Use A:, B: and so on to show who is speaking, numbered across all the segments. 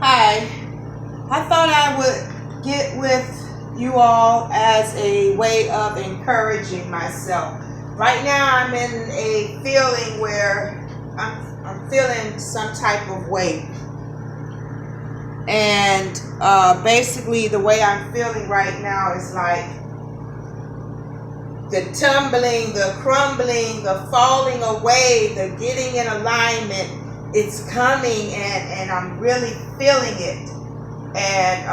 A: Hi, I thought I would get with you all as a way of encouraging myself. Right now, I'm in a feeling where I'm feeling some type of way. And basically, the way I'm feeling right now is like the tumbling, the crumbling, the falling away, the getting in alignment. It's coming, and I'm really feeling it. And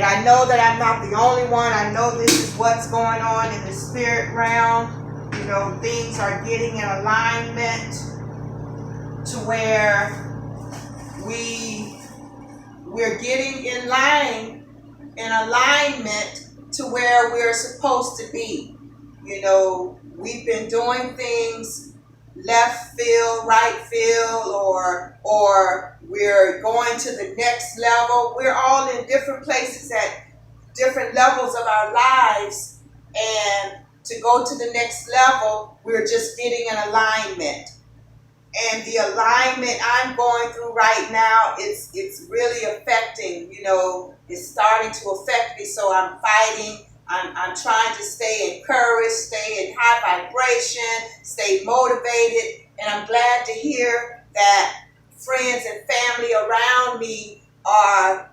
A: I know that I'm not the only one. I know this is what's going on in the spirit realm. You know, things are getting in alignment to where we're getting in alignment to where we're supposed to be. You know, we've been doing things left field, right field, or we're going to the next level. We're all in different places at different levels of our lives, and to go to the next level, we're just getting an alignment. And the alignment I'm going through right now, it's really affecting, it's starting to affect me. So I'm fighting. I'm trying to stay encouraged, stay in high vibration, stay motivated. And I'm glad to hear that friends and family around me are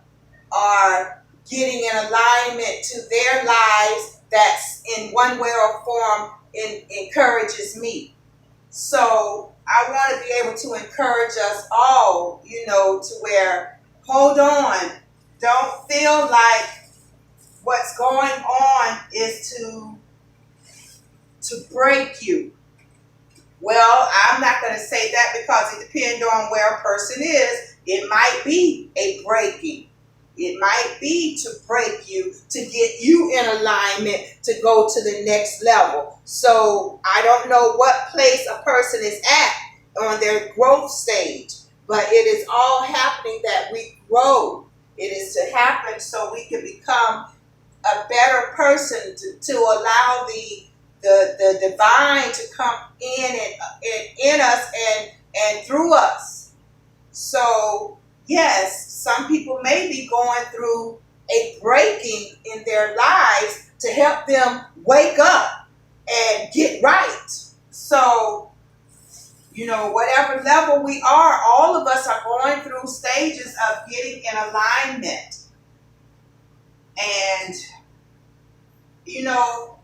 A: getting in alignment to their lives. That's in one way or form encourages me. So I want to be able to encourage us all, to where, hold on, don't feel like what's going on is to break you. Well, I'm not going to say that because it depends on where a person is. It might be a breaking. It might be to break you, to get you in alignment, to go to the next level. So I don't know what place a person is at on their growth stage, but it is all happening that we grow. It is to happen so we can become a better person, to allow the divine to come in us and through us. So yes, some people may be going through a breaking in their lives to help them wake up and get right. So, whatever level we are, all of us are going through stages of getting in alignment. And,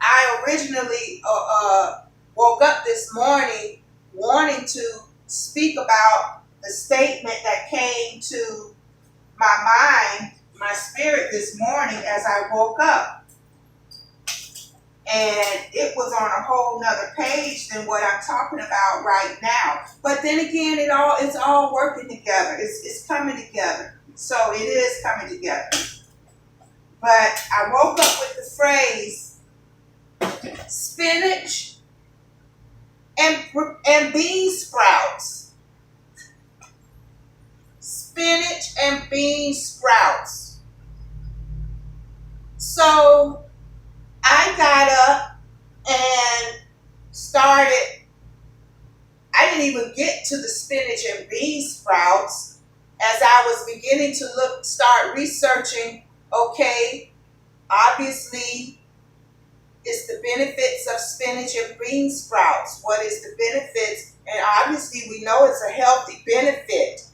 A: I originally woke up this morning wanting to speak about the statement that came to my mind, my spirit this morning as I woke up. And it was on a whole nother page than what I'm talking about right now. But then again, it's all working together. It's coming together. So it is coming together. But I woke up with the phrase spinach and bean sprouts. Spinach and bean sprouts. So I got up and started. I didn't even get to the spinach and bean sprouts as I was beginning to start researching. Okay, obviously, it's the benefits of spinach and bean sprouts. What is the benefits? And obviously, we know it's a healthy benefit.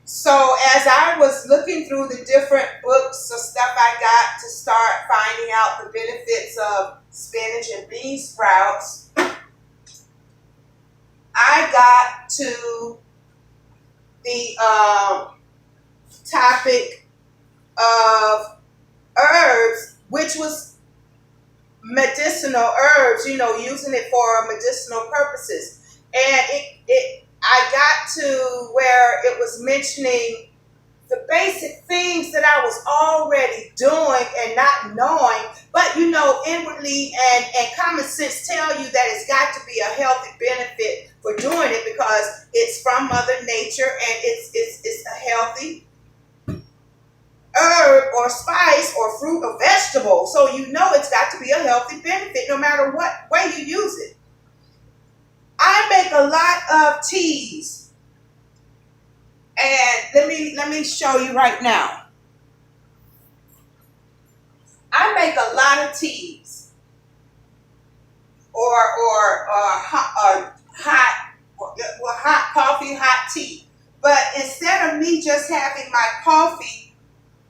A: So as I was looking through the different books of stuff I got to start finding out the benefits of spinach and bean sprouts, I got to the topic of herbs, which was medicinal herbs, using it for medicinal purposes. And I got to where it was mentioning the basic things that I was already doing and not knowing, but inwardly and common sense tell you that it's got to be a healthy benefit for doing it because it's from Mother Nature and it's a healthy herb or spice or fruit or vegetable. So it's got to be a healthy benefit no matter what way you use it. I make a lot of teas. And let me show you right now. I make a lot of teas or hot coffee, hot tea. But instead of me just having my coffee,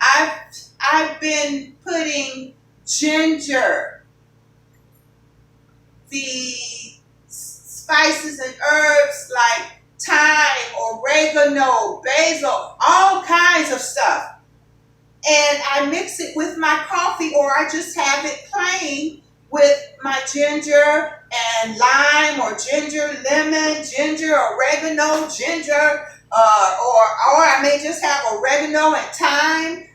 A: I've been putting ginger, the spices and herbs like thyme, oregano, basil, all kinds of stuff. And I mix it with my coffee, or I just have it plain with my ginger and lime, or ginger, lemon, ginger, oregano, ginger, or I may just have oregano and thyme.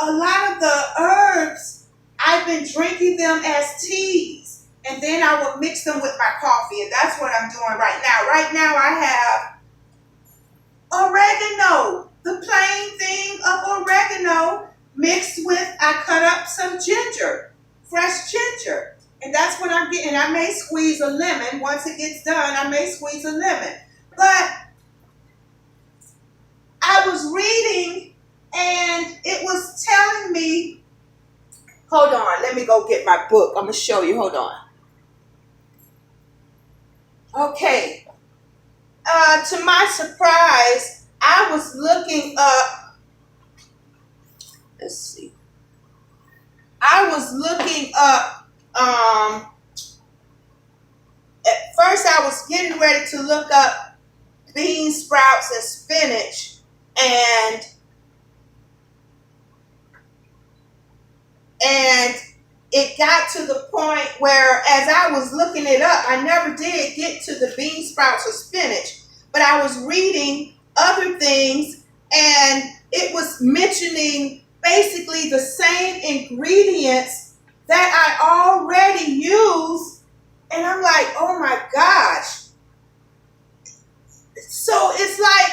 A: A lot of the herbs, I've been drinking them as teas, and then I will mix them with my coffee, and that's what I'm doing right now. Right now I have oregano, the plain thing of oregano mixed with, I cut up some ginger, fresh ginger. And that's what I'm getting. I may squeeze a lemon. Once it gets done, I may squeeze a lemon. But I was reading and it was telling me, hold on, let me go get my book. I'm going to show you. Hold on. Okay. To my surprise, I was looking up, let's see. I was looking up, at first I was getting ready to look up bean sprouts and spinach, and it got to the point where, as I was looking it up, I never did get to the bean sprouts or spinach, but I was reading other things, and it was mentioning basically the same ingredients that I already use, and I'm like, oh my gosh. So it's like,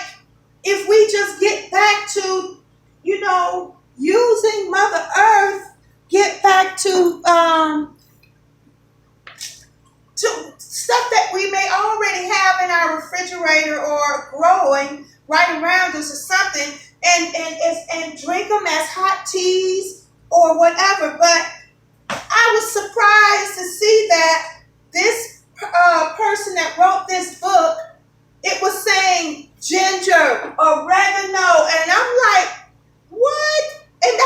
A: if we just get back to, using Mother Earth, get back to stuff that we may already have in our refrigerator or growing right around us or something, and drink them as hot teas or whatever. But I was surprised to see that this person that wrote this book, it was saying ginger, oregano, and I'm like, what? And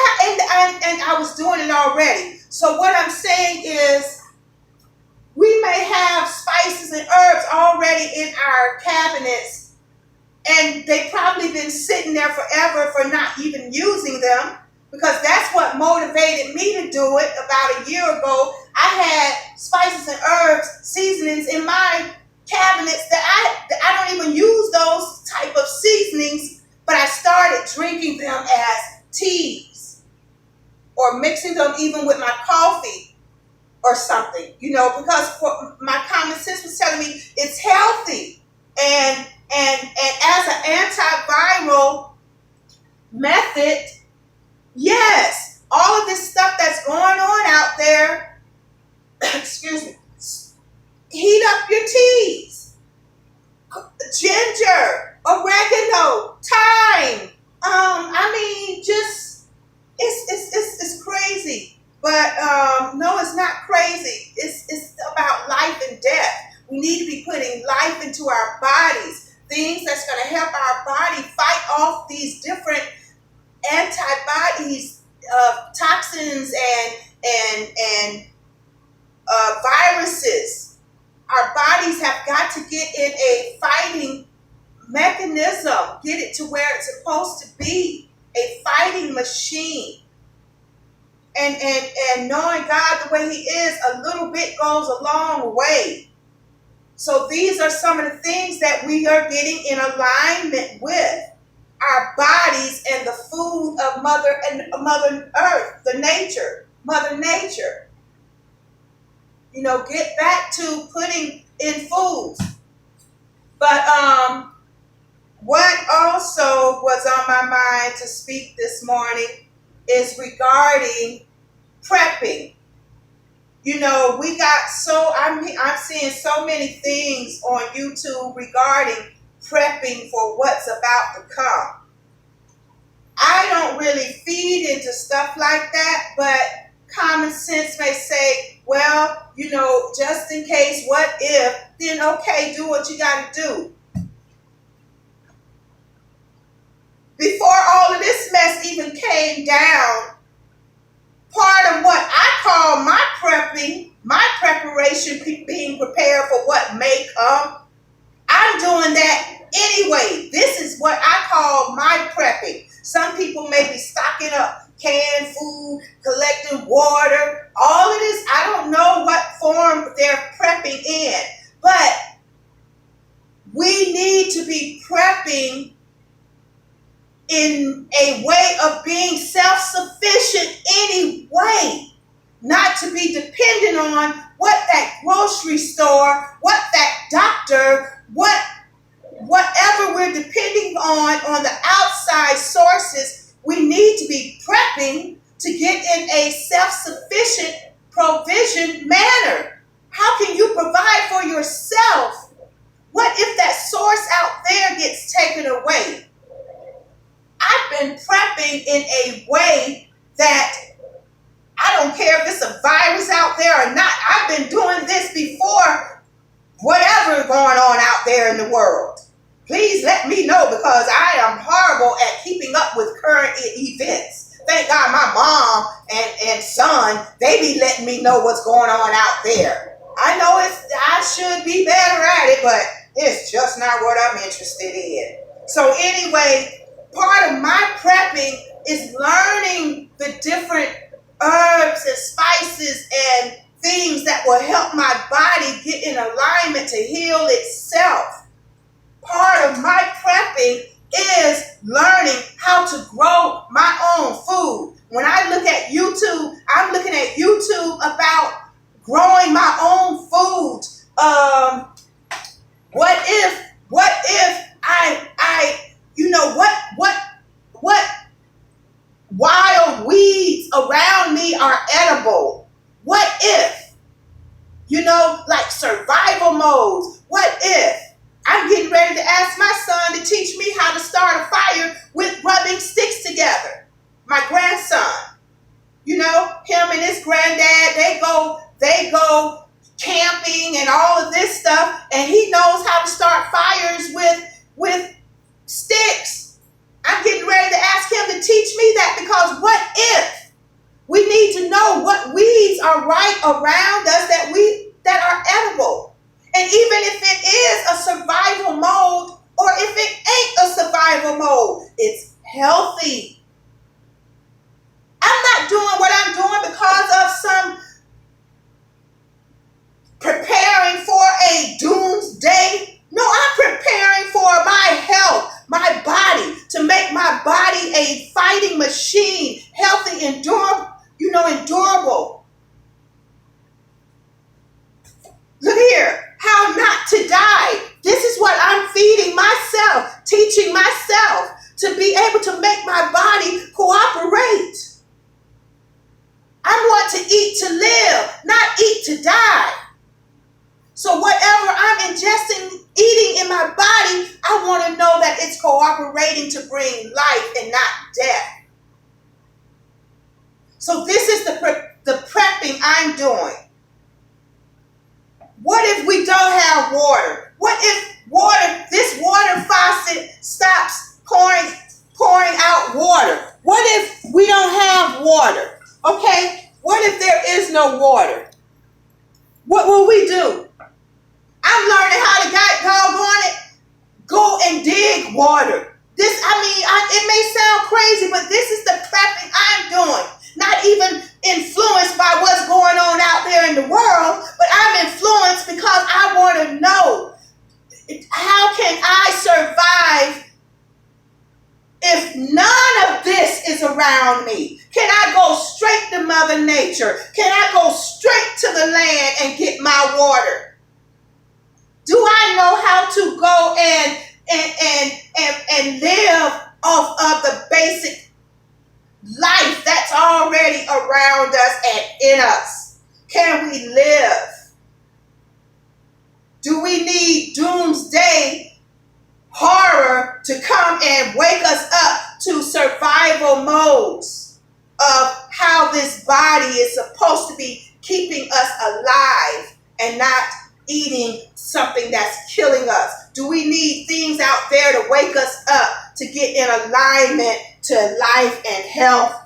A: I was doing it already. So what I'm saying is, we may have spices and herbs already in our cabinets, and they've probably been sitting there forever for not even using them, because that's what motivated me to do it. About a year ago, I had spices and herbs, seasonings in my cabinets that I don't even use those type of seasonings, but I started drinking them as teas or mixing them even with my coffee or something, because my common sense was telling me it's healthy, and as an antiviral method, yes, all of this stuff that's going on out there, excuse me, heat up your teas, ginger, oregano, thyme. Just it's crazy. But no, it's not crazy. It's about life and death. We need to be putting life into our bodies, things that's going to help our body fight off these different antibodies, toxins and viruses. Our bodies have got to get in a fighting mechanism, get it to where it's supposed to be, a fighting machine. And knowing God the way He is, a little bit goes a long way. So these are some of the things that we are getting in alignment with our bodies and the food of Mother Earth, Mother Nature. Get back to putting in foods. But what also was on my mind to speak this morning is regarding prepping. I'm seeing so many things on YouTube regarding prepping for what's about to come. I don't really feed into stuff like that, but common sense may say, well, just in case, what if, then okay, do what you got to do. Before all of this mess even came down, part of what I call my prepping, my preparation, being prepared for what may come, I'm doing that anyway. This is what I call my prepping. Some people may be stocking up canned food, collecting water, all of this. I don't know what form they're prepping in, but we need to be prepping in a way of being self-sufficient anyway, not to be dependent on what that grocery store, what that doctor, whatever we're depending on the outside sources. We need to be prepping to get in a self-sufficient provision manner. How can you provide for yourself? What if that source out there gets taken away? I've been prepping in a way that I don't care if it's a virus out there or not. I've been doing this before whatever going on out there in the world. Please let me know, because I am horrible at keeping up with current events. Thank God my mom and son, they be letting me know what's going on out there. I know I should be better at it, but it's just not what I'm interested in. So anyway, part of my prepping is learning the different herbs and spices and things that will help my body get in alignment to heal itself. Part of my prepping is learning how to grow my own food. When I look at YouTube, I'm looking at YouTube about growing my own food. What if what wild weeds around me are edible? What if, like survival modes? What if? I'm getting ready to ask my son to teach me how to start a fire with rubbing sticks together. My grandson, him and his granddad, they go camping and all of this stuff, and he knows how to start fires with sticks. I'm getting ready to ask him to teach me that, because what if? We need to know what weeds are right around us that are edible. And even if it is a survival mode, or if it ain't a survival mode, it's healthy. I'm not doing what I'm doing because of some preparing for a doomsday. No, I'm preparing for my health, my body, to make my body a fighting machine, healthy, endurable. Look here. How not to die. This is what I'm feeding myself, teaching myself to be able to make my body cooperate. I want to eat to live, not eat to die. So whatever I'm eating in my body, I want to know that it's cooperating to bring life and not death. So this is the prepping I'm doing. What if we don't have water? What if this water faucet stops pouring out water? What if we don't have water? Okay, what if there is no water? What will we do? I'm learning how to go and dig water. It may sound crazy, but this is the prepping I'm doing. Not even influenced by what's going on out there in the world, but I'm influenced because I want to know, how can I survive if none of this is around me? Can I go straight to Mother Nature? Can I go straight to the land and get my water? Do I know how to go and live off of the basic life that's already around us and in us? Can we live? Do we need doomsday and wake us up to survival modes of how this body is supposed to be keeping us alive and not eating something that's killing us? Do we need things out there to wake us up to get in alignment to life and health?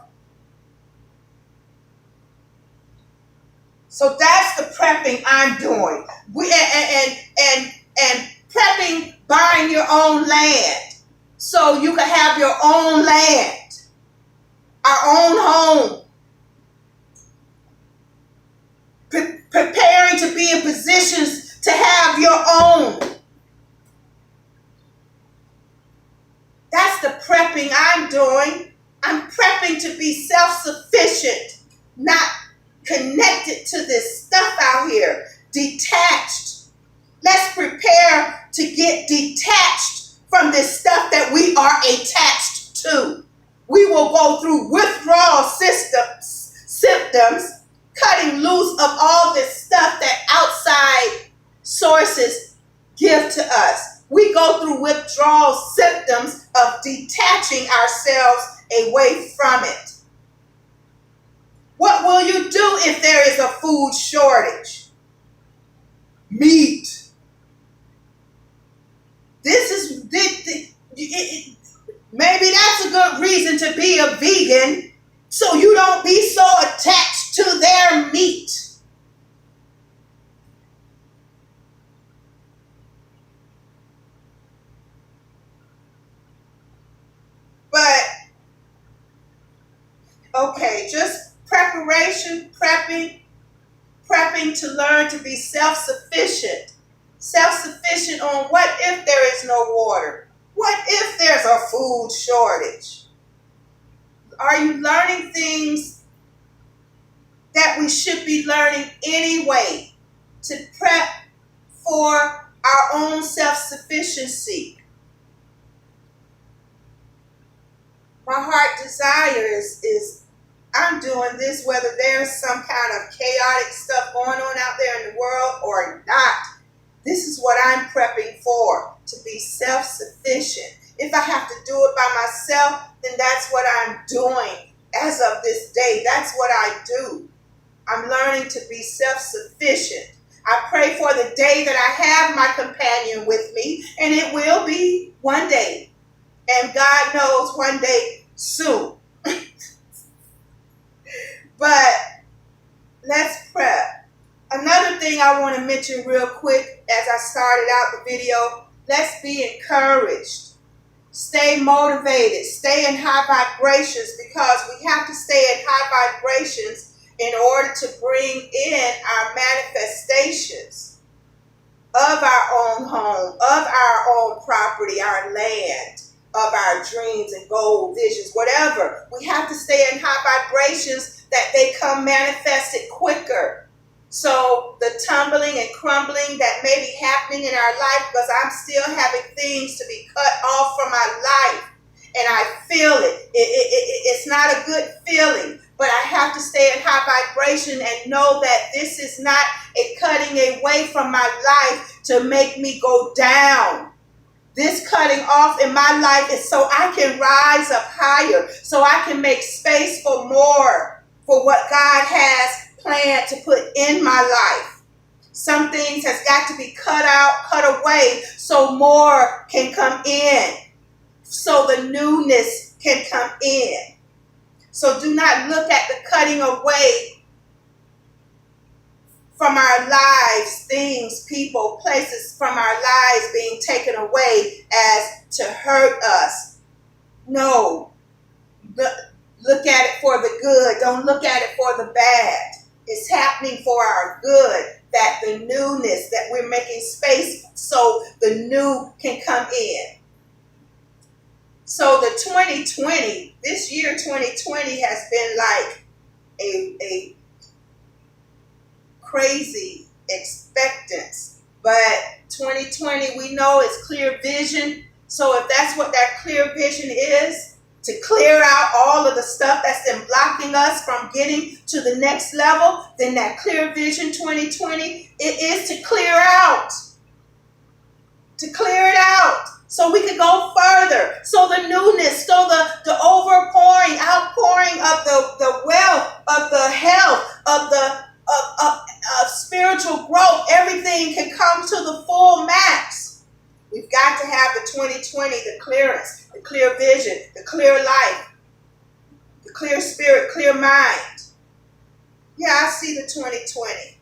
A: So that's the prepping I'm doing. And prepping, buying your own land so you can have your own land, our own home. Preparing to be in positions to have your own. That's the prepping I'm doing. I'm prepping to be self-sufficient, not connected to this stuff out here, detached. Let's prepare to get detached from this stuff that we are attached to. We will go through withdrawal symptoms, cutting loose of all this stuff that outside sources give to us. We go through withdrawal symptoms of detaching ourselves away from it. What will you do if there is a food shortage? Meat. Maybe that's a good reason to be a vegan, so you don't be so attached to their meat. But, okay, just preparation, prepping to learn to be self-sufficient. Self-sufficient on what if there is no water? What if there's a food shortage? Are you learning things that we should be learning anyway to prep for our own self-sufficiency? My heart desire is I'm doing this whether there's some kind of chaotic stuff going on out there in the world or not. This is what I'm prepping for, to be self-sufficient. If I have to do it by myself, then that's what I'm doing as of this day. That's what I do. I'm learning to be self-sufficient. I pray for the day that I have my companion with me, and it will be one day. And God knows one day soon. But let's prep. Another thing I want to mention real quick as I started out the video, let's be encouraged. Stay motivated. Stay in high vibrations, because we have to stay in high vibrations in order to bring in our manifestations of our own home, of our own property, our land, of our dreams and goal visions, whatever. We have to stay in high vibrations that they come manifested quicker. So the tumbling and crumbling that may be happening in our life, because I'm still having things to be cut off from my life, and I feel it. It's not a good feeling, but I have to stay in high vibration and know that this is not a cutting away from my life to make me go down. This cutting off in my life is so I can rise up higher, so I can make space for more, for what God has planned to put in my life. Some things has got to be cut out, cut away, so more can come in, so the newness can come in. So do not look at the cutting away from our lives, things, people, places from our lives being taken away as to hurt us. No. Look at it for the good. Don't look at it for the bad. It's happening for our good, that the newness, that we're making space so the new can come in. So the 2020, this year 2020 has been like a crazy expectance. But 2020, we know it's clear vision. So if that's what that clear vision is, to clear out all of the stuff that's been blocking us from getting to the next level, then that clear vision 2020, it is to clear out. To clear it out so we can go further, so the got to have the 2020, the clearance, the clear vision, the clear life, the clear spirit, clear mind. Yeah, I see the 2020.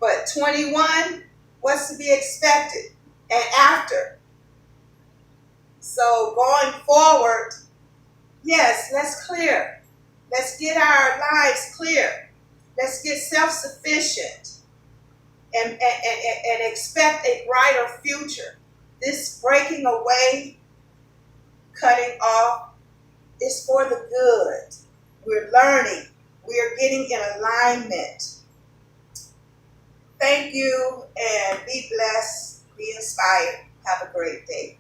A: But 21, what's to be expected? And after. So going forward, yes, let's clear. Let's get our lives clear. Let's get self-sufficient and expect a brighter future. This breaking away, cutting off, is for the good. We're learning. We're getting in alignment. Thank you, and be blessed. Be inspired. Have a great day.